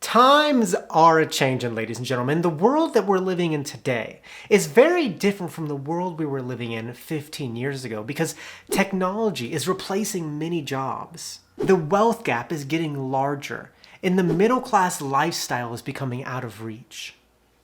Times are a-changin', ladies and gentlemen. The world that we're living in today is very different from the world we were living in 15 years ago because technology is replacing many jobs. The wealth gap is getting larger, and the middle-class lifestyle is becoming out of reach.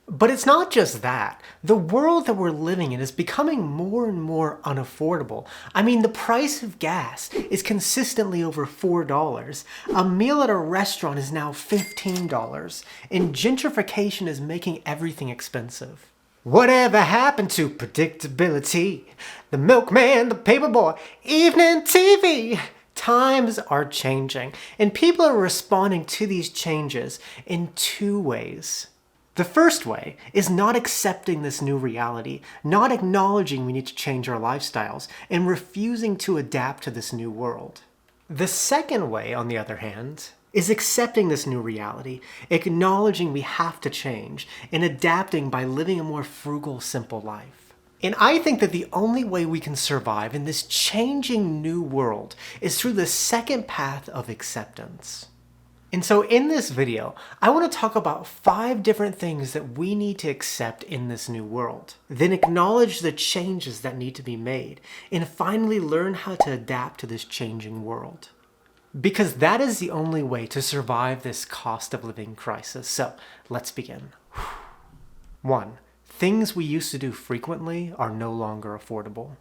But it's not just that. The world that we're living in is becoming more and more unaffordable. I mean, the price of gas is consistently over $4. A meal at a restaurant is now $15. And gentrification is making everything expensive. Whatever happened to predictability? The milkman, the paperboy, evening TV. Times are changing, and people are responding to these changes in two ways. The first way is not accepting this new reality, not acknowledging we need to change our lifestyles, and refusing to adapt to this new world. The second way, on the other hand, is accepting this new reality, acknowledging we have to change, and adapting by living a more frugal, simple life. And I think that the only way we can survive in this changing new world is through the second path of acceptance. And so in this video, I want to talk about 5 different things that we need to accept in this new world. Then acknowledge the changes that need to be made, and finally learn how to adapt to this changing world. Because that is the only way to survive this cost of living crisis. So let's begin. 1. Things we used to do frequently are no longer affordable.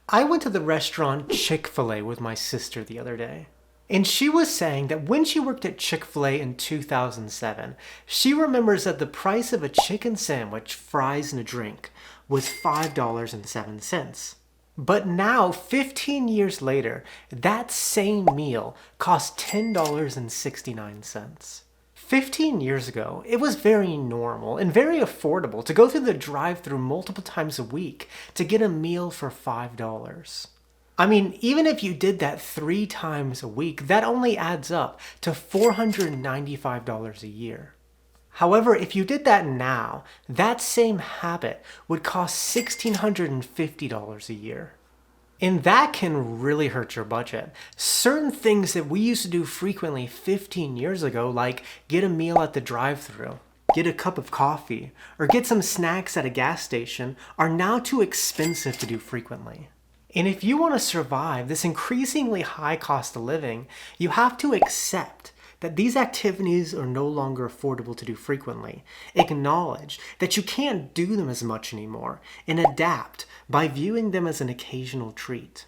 I went to the restaurant Chick-fil-A with my sister the other day. And she was saying that when she worked at Chick-fil-A in 2007, she remembers that the price of a chicken sandwich, fries, and a drink was $5.07. But now, 15 years later, that same meal costs $10.69. 15 years ago, it was very normal and very affordable to go through the drive-thru multiple times a week to get a meal for $5. I mean, even if you did that 3 times a week, that only adds up to $495 a year. However, if you did that now, that same habit would cost $1,650 a year. And that can really hurt your budget. Certain things that we used to do frequently 15 years ago, like get a meal at the drive-thru, get a cup of coffee, or get some snacks at a gas station, are now too expensive to do frequently. And if you want to survive this increasingly high cost of living, you have to accept that these activities are no longer affordable to do frequently. Acknowledge that you can't do them as much anymore, and adapt by viewing them as an occasional treat.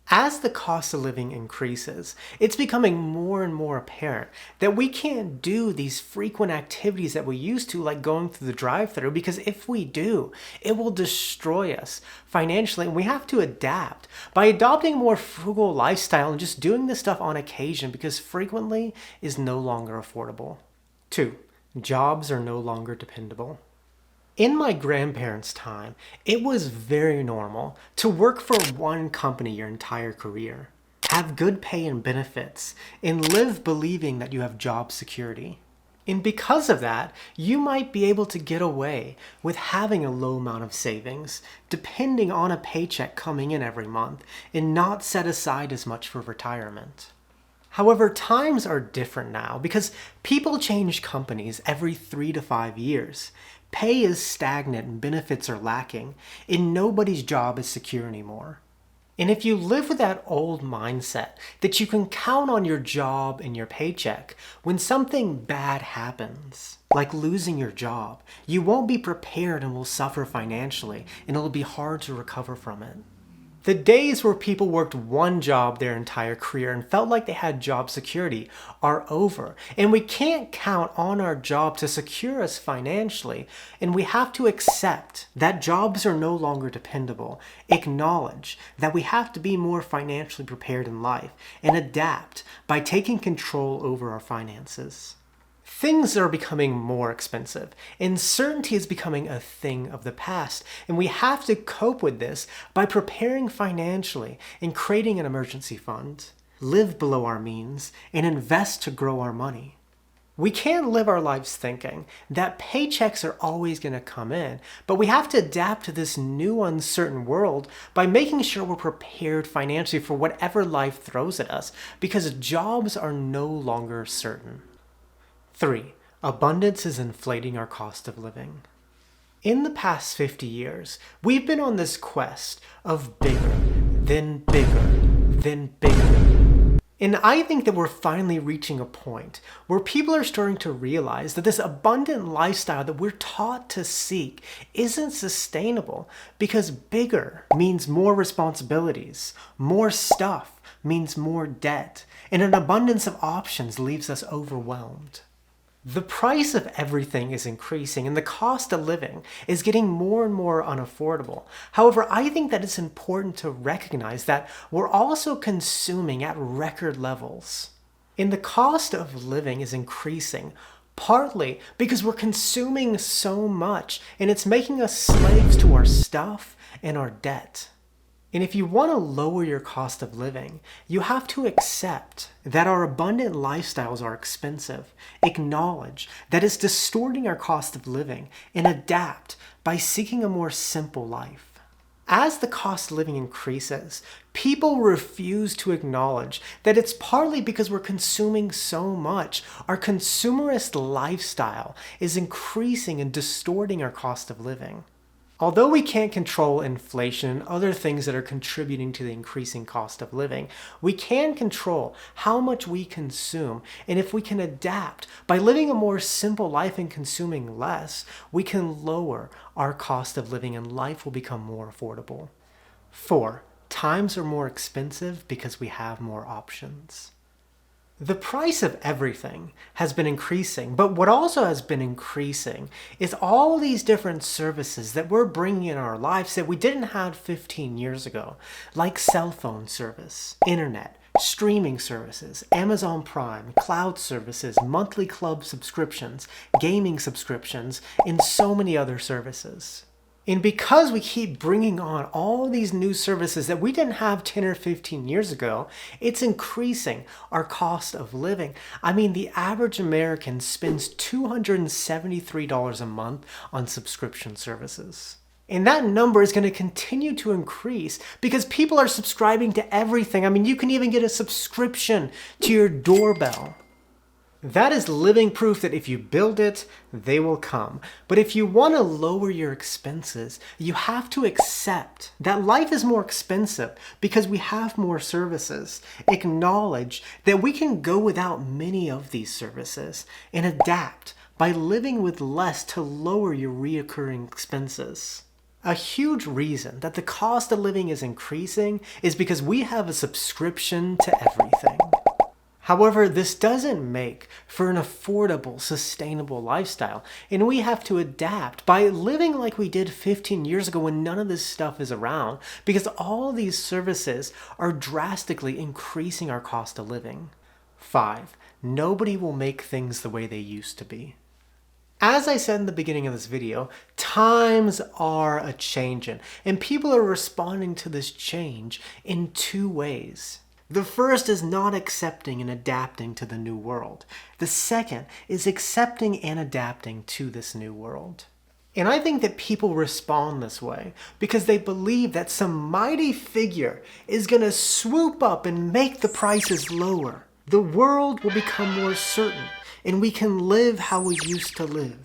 As the cost of living increases, it's becoming more and more apparent that we can't do these frequent activities that we used to, like going through the drive-thru, because if we do, it will destroy us financially, and we have to adapt by adopting a more frugal lifestyle and just doing this stuff on occasion because frequently is no longer affordable. 2. Jobs are no longer dependable. In my grandparents' time, it was very normal to work for one company your entire career, have good pay and benefits, and live believing that you have job security. And because of that, you might be able to get away with having a low amount of savings, depending on a paycheck coming in every month, and not set aside as much for retirement. However, times are different now because people change companies every 3 to 5 years. Pay is stagnant and benefits are lacking, and nobody's job is secure anymore. And if you live with that old mindset that you can count on your job and your paycheck, when something bad happens, like losing your job, you won't be prepared and will suffer financially, and it'll be hard to recover from it. The days where people worked one job their entire career and felt like they had job security are over, and we can't count on our job to secure us financially, and we have to accept that jobs are no longer dependable, acknowledge that we have to be more financially prepared in life, and adapt by taking control over our finances. Things are becoming more expensive, and certainty is becoming a thing of the past, and we have to cope with this by preparing financially and creating an emergency fund, live below our means, and invest to grow our money. We can't live our lives thinking that paychecks are always going to come in, but we have to adapt to this new uncertain world by making sure we're prepared financially for whatever life throws at us, because jobs are no longer certain. 3. Abundance is inflating our cost of living. In the past 50 years, we've been on this quest of bigger, then bigger, then bigger. And I think that we're finally reaching a point where people are starting to realize that this abundant lifestyle that we're taught to seek isn't sustainable, because bigger means more responsibilities, more stuff means more debt, and an abundance of options leaves us overwhelmed. The price of everything is increasing and the cost of living is getting more and more unaffordable. However, I think that it's important to recognize that we're also consuming at record levels. And the cost of living is increasing, partly because we're consuming so much and it's making us slaves to our stuff and our debt. And if you want to lower your cost of living, you have to accept that our abundant lifestyles are expensive, acknowledge that it's distorting our cost of living, and adapt by seeking a more simple life. As the cost of living increases, people refuse to acknowledge that it's partly because we're consuming so much. Our consumerist lifestyle is increasing and distorting our cost of living. Although we can't control inflation and other things that are contributing to the increasing cost of living, we can control how much we consume, and if we can adapt by living a more simple life and consuming less, we can lower our cost of living and life will become more affordable. 4. Times are more expensive because we have more options. The price of everything has been increasing, but what also has been increasing is all these different services that we're bringing in our lives that we didn't have 15 years ago, like cell phone service, internet, streaming services, Amazon Prime, cloud services, monthly club subscriptions, gaming subscriptions, and so many other services. And because we keep bringing on all these new services that we didn't have 10 or 15 years ago, it's increasing our cost of living. I mean, the average American spends $273 a month on subscription services. And that number is going to continue to increase because people are subscribing to everything. I mean, you can even get a subscription to your doorbell. That is living proof that if you build it, they will come. But if you want to lower your expenses, you have to accept that life is more expensive because we have more services. Acknowledge that we can go without many of these services and adapt by living with less to lower your reoccurring expenses. A huge reason that the cost of living is increasing is because we have a subscription to everything. However, this doesn't make for an affordable, sustainable lifestyle, and we have to adapt by living like we did 15 years ago when none of this stuff is around, because all these services are drastically increasing our cost of living. 5. Nobody will make things the way they used to be. As I said in the beginning of this video, times are a-changin', and people are responding to this change in 2 ways. The first is not accepting and adapting to the new world. The second is accepting and adapting to this new world. And I think that people respond this way because they believe that some mighty figure is going to swoop up and make the prices lower. The world will become more certain and we can live how we used to live.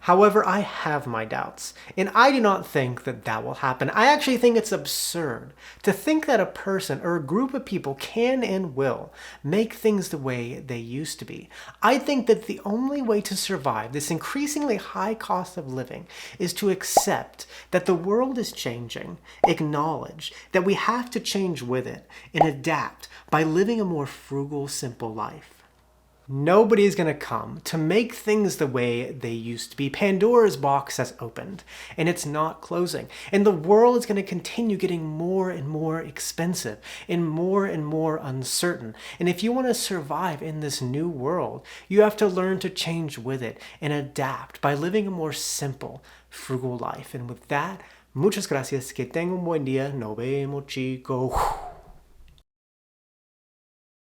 However, I have my doubts, and I do not think that that will happen. I actually think it's absurd to think that a person or a group of people can and will make things the way they used to be. I think that the only way to survive this increasingly high cost of living is to accept that the world is changing, acknowledge that we have to change with it, and adapt by living a more frugal, simple life. Nobody is going to come to make things the way they used to be. Pandora's box has opened, and it's not closing. And the world is going to continue getting more and more expensive and more uncertain. And if you want to survive in this new world, you have to learn to change with it and adapt by living a more simple, frugal life. And with that, muchas gracias. Que tengan un buen día. Nos vemos, chicos.